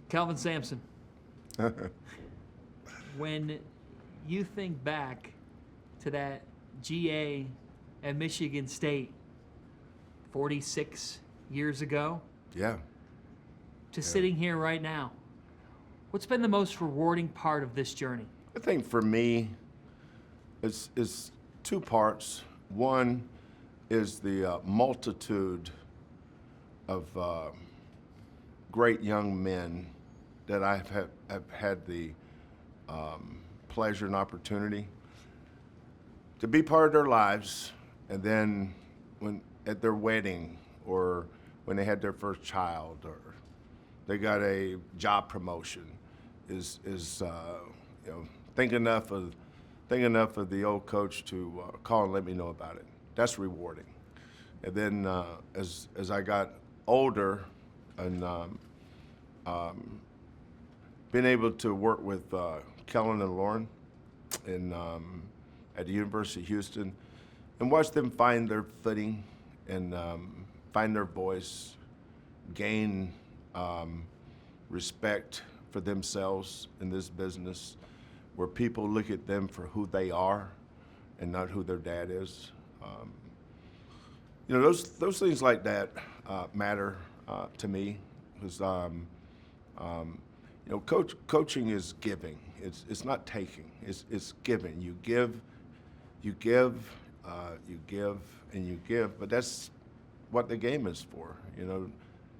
Kelvin Sampson, when you think back to that GA at Michigan State 46 years ago Yeah. to sitting here right now, what's been the most rewarding part of this journey? I think for me, it's two parts. One is the multitude of great young men that have had the pleasure and opportunity to be part of their lives, and then when at their wedding or when they had their first child or they got a job promotion, is think enough of the old coach to call and let me know about it. That's rewarding. And then as I got older and being able to work with Kellen and Lauren at the University of Houston and watch them find their footing and find their voice, gain respect for themselves in this business, where people look at them for who they are and not who their dad is. Those things like that matter to me, because coaching is giving. It's not taking. It's giving. You give, and you give. But that's what the game is for.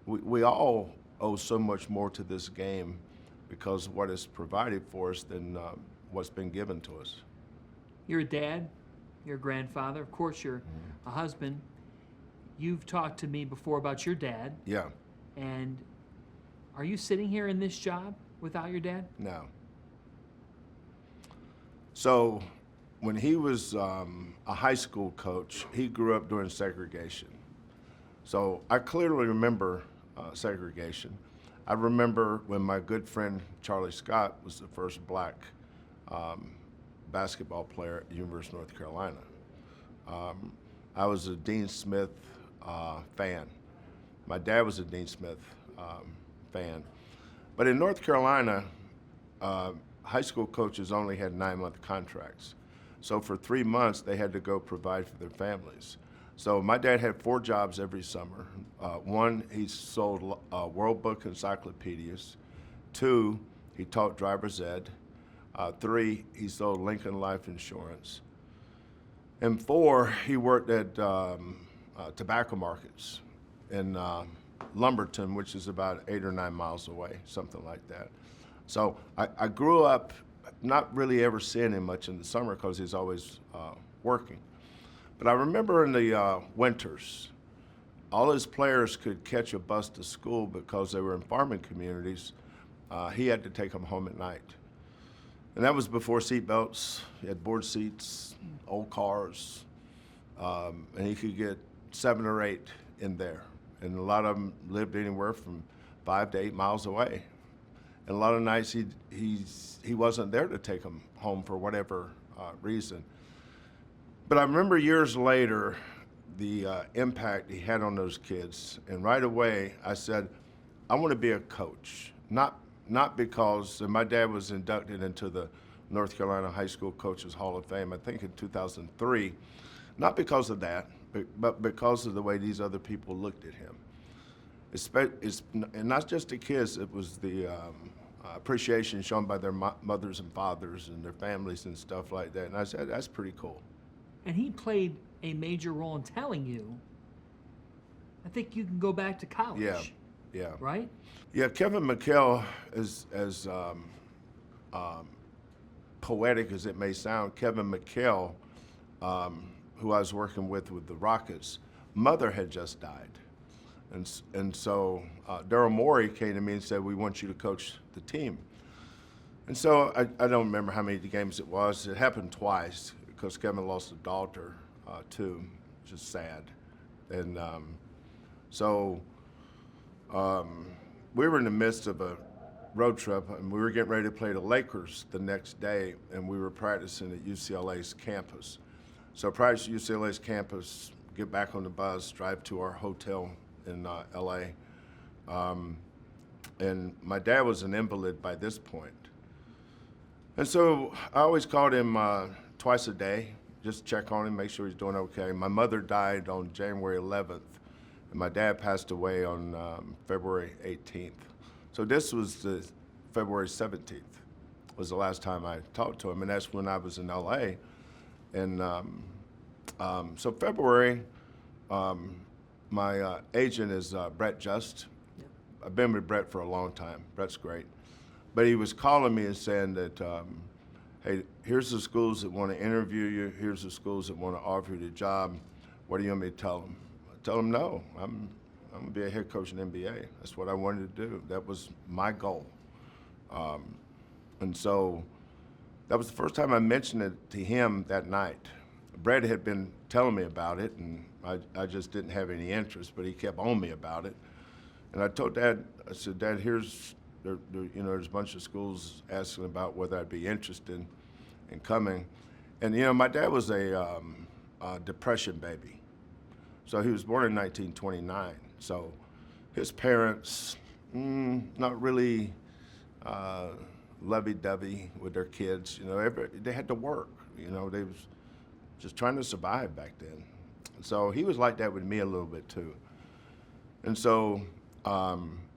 We all owe so much more to this game because of what is provided for us than what's been given to us. You're a dad, you're a grandfather, of course you're a husband. You've talked to me before about your dad. Yeah. And are you sitting here in this job without your dad? No. So when he was a high school coach, he grew up during segregation. So I clearly remember segregation. I remember when my good friend Charlie Scott was the first black basketball player at the University of North Carolina. I was a Dean Smith fan. My dad was a Dean Smith fan. But in North Carolina, high school coaches only had 9-month contracts. So for 3 months, they had to go provide for their families. So my dad had 4 jobs every summer. One, he sold World Book encyclopedias. 2, he taught driver's ed. 3, he sold Lincoln Life Insurance. And 4, he worked at tobacco markets in Lumberton, which is about 8 or 9 miles away, something like that. So I grew up not really ever seeing him much in the summer because he's always working. But I remember in the winters, all his players could catch a bus to school because they were in farming communities. He had to take them home at night. And that was before seat belts. He had board seats, old cars, and he could get 7 or 8 in there. And a lot of them lived anywhere from 5 to 8 miles away. And a lot of nights he wasn't there to take them home for whatever reason. But I remember years later the impact he had on those kids. And right away I said, I want to be a coach. Not because, and my dad was inducted into the North Carolina High School Coaches Hall of Fame, I think in 2003, not because of that, but because of the way these other people looked at him. And not just the kids, it was the appreciation shown by their mothers and fathers and their families and stuff like that. And I said, that's pretty cool. And he played a major role in telling you, I think you can go back to college. Yeah. Right? Yeah, Kevin McHale, as poetic as it may sound, Kevin McHale, who I was working with the Rockets, mother had just died. And so Daryl Morey came to me and said, we want you to coach the team. And so I don't remember how many games it was. It happened twice because Kevin lost a daughter too, which is sad. And we were in the midst of a road trip, and we were getting ready to play the Lakers the next day, and we were practicing at UCLA's campus. So practice at UCLA's campus, get back on the bus, drive to our hotel in LA. and my dad was an invalid by this point. And so I always called him twice a day, just check on him, make sure he's doing okay. My mother died on January 11th, and my dad passed away on February 18th. So this was the February 17th was the last time I talked to him, and that's when I was in LA. And so February, my agent is Brett Just. Yep. I've been with Brett for a long time. Brett's great. But he was calling me and saying that, hey, here's the schools that want to interview you. Here's the schools that want to offer you the job. What do you want me to tell them? I tell them no. I'm going to be a head coach in the NBA. That's what I wanted to do. That was my goal. And so that was the first time I mentioned it to him that night. Brett had been telling me about it, and I just didn't have any interest, but he kept on me about it. And I told Dad, I said, Dad, there's a bunch of schools asking about whether I'd be interested in coming. And, my dad was a Depression baby. So he was born in 1929. So his parents, not really lovey-dovey with their kids. They had to work. They was just trying to survive back then. So he was like that with me a little bit too. And so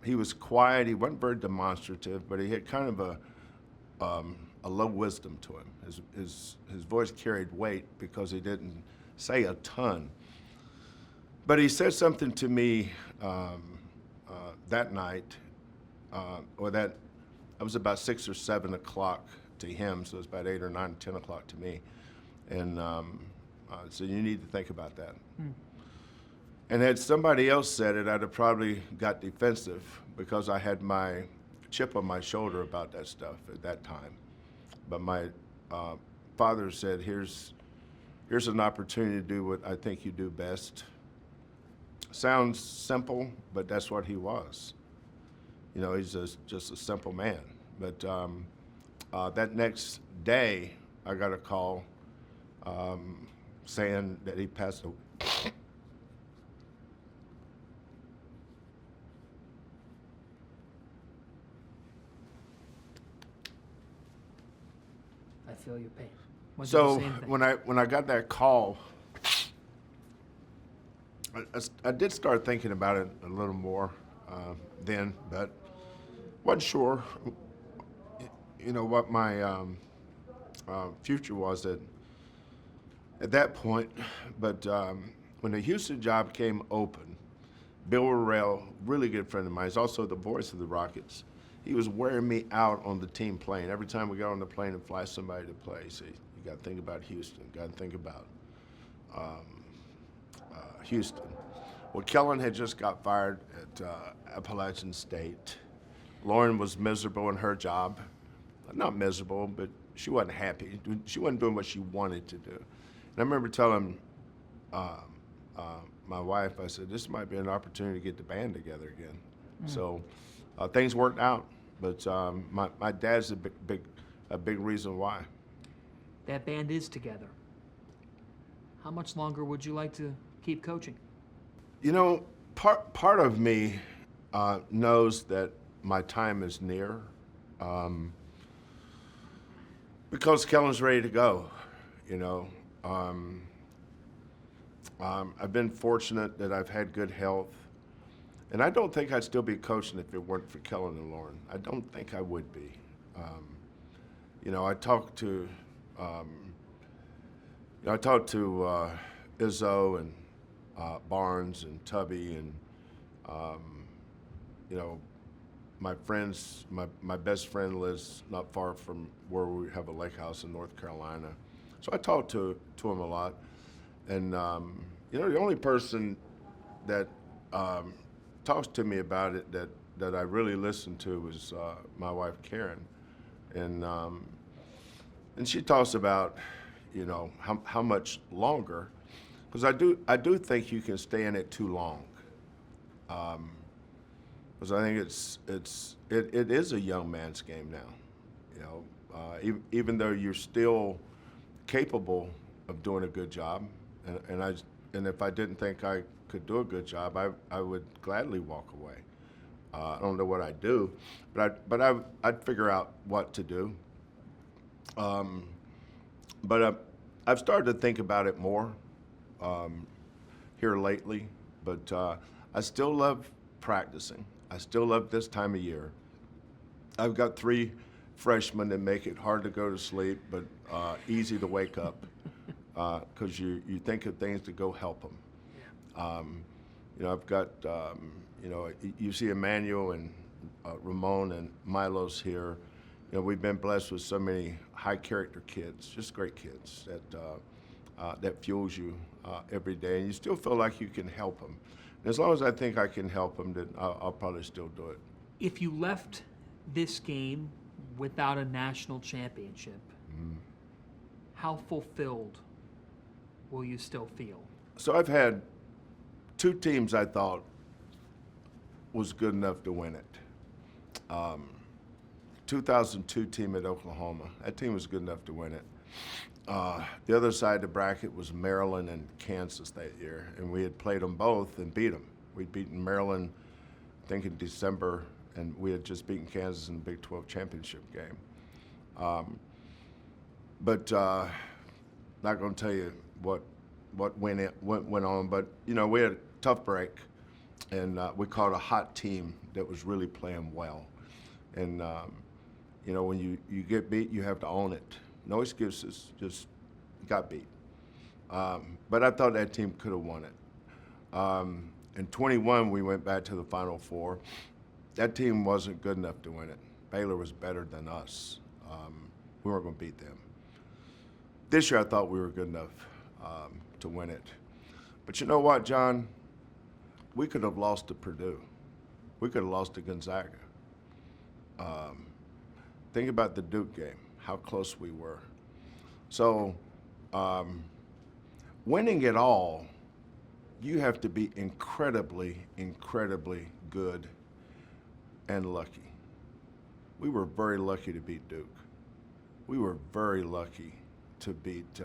he was quiet. He wasn't very demonstrative, but he had kind of a low wisdom to him. His voice carried weight because he didn't say a ton. But he said something to me that night, that I was about 6 or 7 o'clock to him, so it was about 8 or 9, 10 o'clock to me. And so you need to think about that. And had somebody else said it, I'd have probably got defensive because I had my chip on my shoulder about that stuff at that time. But my father said, here's an opportunity to do what I think you do best. Sounds simple, but that's what he was. He's just a simple man. But that next day, I got a call saying that he passed away. I feel your pain. So when I got that call, I did start thinking about it a little more then, but wasn't sure, what my future was at that point. But when the Houston job came open, Bill Worrell, really good friend of mine, he's also the voice of the Rockets. He was wearing me out on the team plane. Every time we got on the plane and fly somebody to play, he said, you got to think about Houston, got to think about Houston. Well, Kellen had just got fired at Appalachian State. Lauren was miserable in her job. Not miserable, but she wasn't happy. She wasn't doing what she wanted to do. And I remember telling my wife, I said, this might be an opportunity to get the band together again. So things worked out, but my dad's a big reason why. That band is together. How much longer would you like to keep coaching? Part of me knows that my time is near because Kellen's ready to go. I've been fortunate that I've had good health. And I don't think I'd still be coaching if it weren't for Kellen and Lauren. I don't think I would be. I talked to Izzo and Barnes and Tubby and my friends. My best friend lives not far from where we have a lake house in North Carolina. So I talked to him a lot. And the only person that talks to me about it that I really listened to was my wife Karen, and she talks about how much longer, because I do think you can stay in it too long, because I think it is a young man's game now, even though you're still capable of doing a good job, and if I didn't think I could do a good job, I would gladly walk away. I don't know what I'd do, I'd figure out what to do. I've started to think about it more here lately, but I still love practicing. I still love this time of year. I've got 3 freshmen that make it hard to go to sleep, but easy to wake up because you think of things to go help them. I've got, you see Emmanuel and Ramon and Milo's here. We've been blessed with so many high character kids, just great kids that fuels you every day, and you still feel like you can help them. And as long as I think I can help them, then I'll probably still do it. If you left this game without a national championship, how fulfilled will you still feel? So I've had 2 teams I thought was good enough to win it. 2002 team at Oklahoma, that team was good enough to win it. The other side of the bracket was Maryland and Kansas that year, and we had played them both and beat them. We'd beaten Maryland, I think in December, and we had just beaten Kansas in the Big 12 championship game. Not going to tell you what went on, but we had a tough break, and we caught a hot team that was really playing well. And when you get beat, you have to own it. No excuses, just got beat. But I thought that team could have won it. In 21, we went back to the Final Four. That team wasn't good enough to win it. Baylor was better than us. We weren't going to beat them. This year, I thought we were good enough to win it. But you know what, John? We could have lost to Purdue. We could have lost to Gonzaga. Think about the Duke game, how close we were. So winning it all, you have to be incredibly, incredibly good and lucky. We were very lucky to beat Duke. We were very lucky to beat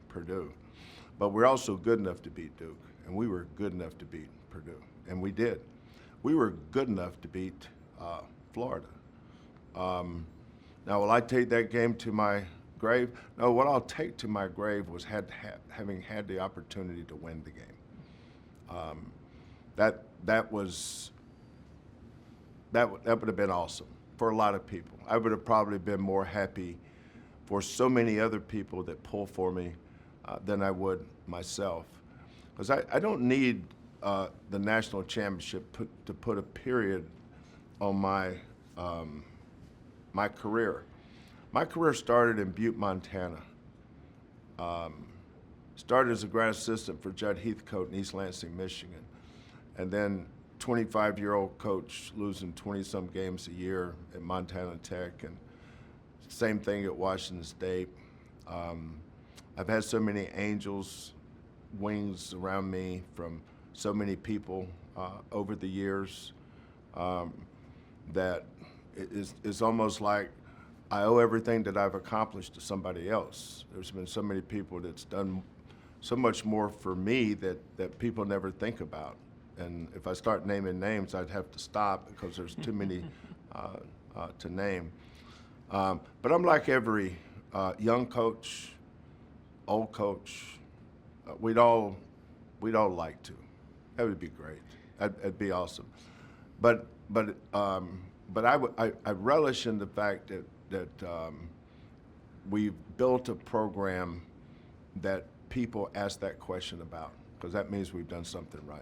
Purdue. But we're also good enough to beat Duke, and we were good enough to beat Purdue, and we did. We were good enough to beat Florida. Now, will I take that game to my grave? No, what I'll take to my grave was having had the opportunity to win the game. That would have been awesome for a lot of people. I would have probably been more happy for so many other people that pull for me than I would myself. Because I don't need the national championship to put a period on my my career. My career started in Butte, Montana. Started as a grad assistant for Judd Heathcote in East Lansing, Michigan. And then 25-year-old coach losing 20-some games a year at Montana Tech, and same thing at Washington State. I've had so many angels, wings around me from so many people over the years that it's almost like I owe everything that I've accomplished to somebody else. There's been so many people that's done so much more for me that people never think about. And if I start naming names, I'd have to stop because there's too many to name. But I'm like every young coach, old coach. We'd all like to. That would be great. That'd be awesome. But I relish in the fact that we've built a program that people ask that question about, because that means we've done something right.